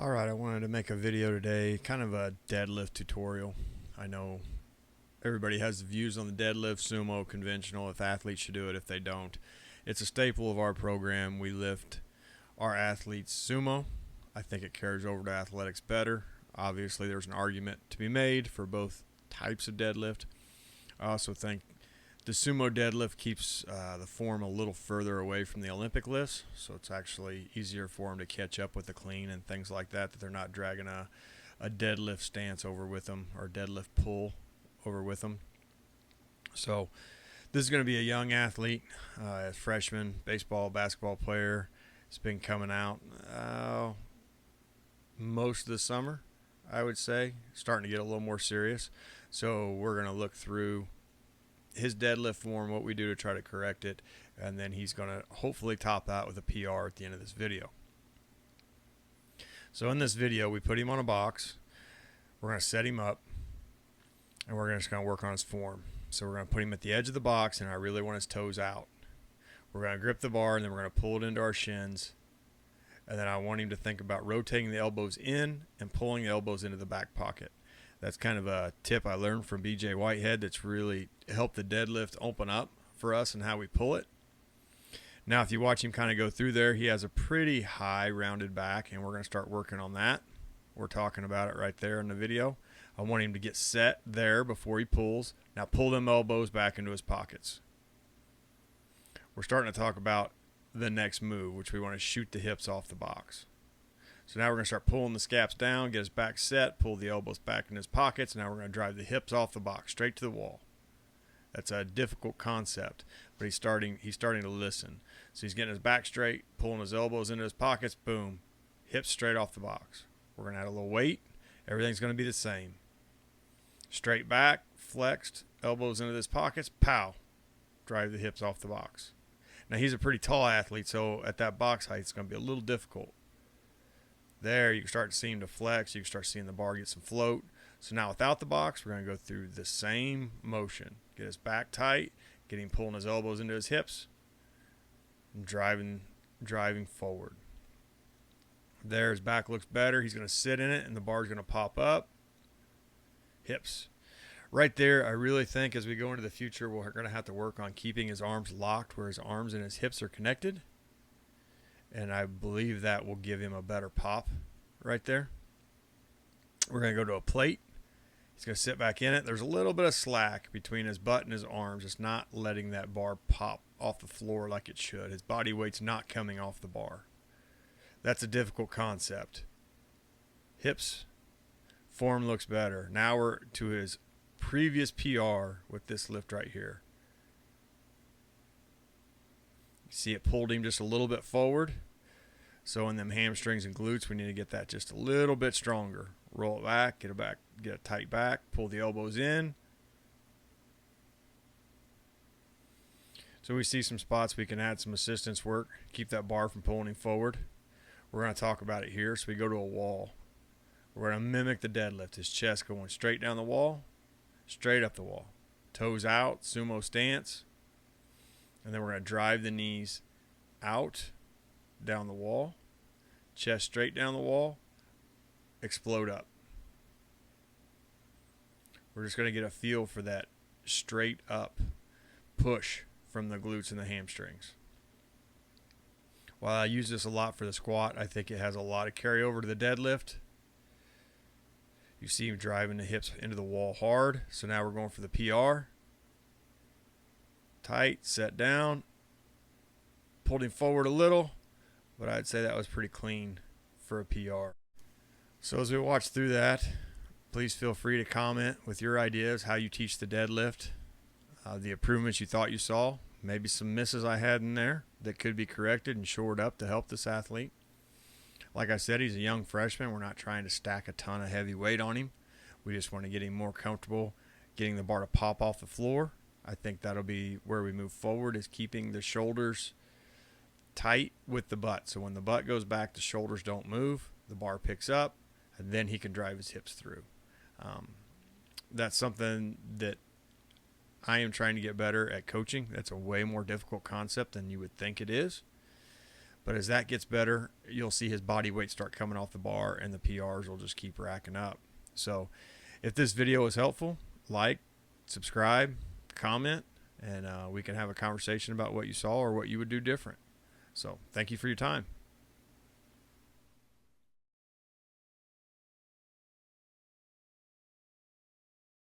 Alright, I wanted to make a video today, kind of a deadlift tutorial. I know everybody has views on the deadlift, sumo, conventional, if athletes should do it, if they don't. It's a staple of our program. We lift our athletes sumo. I think it carries over to athletics better. Obviously, there's an argument to be made for both types of deadlift. I also think the sumo deadlift keeps the form a little further away from the Olympic lifts, so it's actually easier for them to catch up with the clean and things like that, that they're not dragging a deadlift stance over with them or deadlift pull over with them. So this is going to be a young athlete, a freshman, baseball, basketball player. It's been coming out most of the summer, I would say, starting to get a little more serious. So we're going to look through his deadlift form, what we do to try to correct it, and then he's going to hopefully top out with a PR at the end of this video. So in this video, we put him on a box. We're going to set him up, and we're just going to work on his form. So we're going to put him at the edge of the box, and I really want his toes out. We're going to grip the bar, and then we're going to pull it into our shins, and then I want him to think about rotating the elbows in and pulling the elbows into the back pocket. That's kind of a tip I learned from BJ Whitehead that's really helped the deadlift open up for us and how we pull it. Now, if you watch him kind of go through there, he has a pretty high rounded back, and we're going to start working on that. We're talking about it right there in the video. I want him to get set there before he pulls. Now pull them elbows back into his pockets. We're starting to talk about the next move, which we want to shoot the hips off the box. So now we're going to start pulling the scaps down, get his back set, pull the elbows back in his pockets. Now we're going to drive the hips off the box, straight to the wall. That's a difficult concept, but he's starting to listen. So he's getting his back straight, pulling his elbows into his pockets, boom, hips straight off the box. We're going to add a little weight. Everything's going to be the same. Straight back, flexed, elbows into his pockets, pow, drive the hips off the box. Now he's a pretty tall athlete, so at that box height, it's going to be a little difficult. There, you can start seeing the flex. You can start seeing the bar get some float. So now without the box, we're going to go through the same motion. Get his back tight, get him pulling his elbows into his hips, and driving forward. There, his back looks better. He's going to sit in it, and the bar's going to pop up. Hips. Right there, I really think as we go into the future, we're going to have to work on keeping his arms locked where his arms and his hips are connected. And I believe that will give him a better pop right there. We're going to go to a plate. He's going to sit back in it. There's a little bit of slack between his butt and his arms. It's not letting that bar pop off the floor like it should. His body weight's not coming off the bar. That's a difficult concept. Hips. Form looks better. Now we're to his previous PR with this lift right here. See, it pulled him just a little bit forward. So in them hamstrings and glutes, we need to get that just a little bit stronger. Roll it back, get a tight back, pull the elbows in. So we see some spots we can add some assistance work, keep that bar from pulling him forward. We're going to talk about it here. So we go to a wall. We're going to mimic the deadlift. His chest going straight down the wall, straight up the wall. Toes out, sumo stance. And then we're going to drive the knees out, down the wall, chest straight down the wall, explode up. We're just going to get a feel for that straight up push from the glutes and the hamstrings. While I use this a lot for the squat, I think it has a lot of carryover to the deadlift. You see him driving the hips into the wall hard. So now we're going for the PR. Tight, set down, pulled him forward a little, but I'd say that was pretty clean for a PR. So as we watch through that, please feel free to comment with your ideas, how you teach the deadlift, the improvements you thought you saw, maybe some misses I had in there that could be corrected and shored up to help this athlete. Like I said, he's a young freshman. We're not trying to stack a ton of heavy weight on him. We just want to get him more comfortable getting the bar to pop off the floor. I think that'll be where we move forward, is keeping the shoulders tight with the butt. So when the butt goes back, the shoulders don't move. The bar picks up, and then he can drive his hips through. That's something that I am trying to get better at coaching. That's a way more difficult concept than you would think it is. But as that gets better, you'll see his body weight start coming off the bar, and the PRs will just keep racking up. So if this video was helpful, like, subscribe, comment, and we can have a conversation about what you saw or what you would do different. So thank you for your time.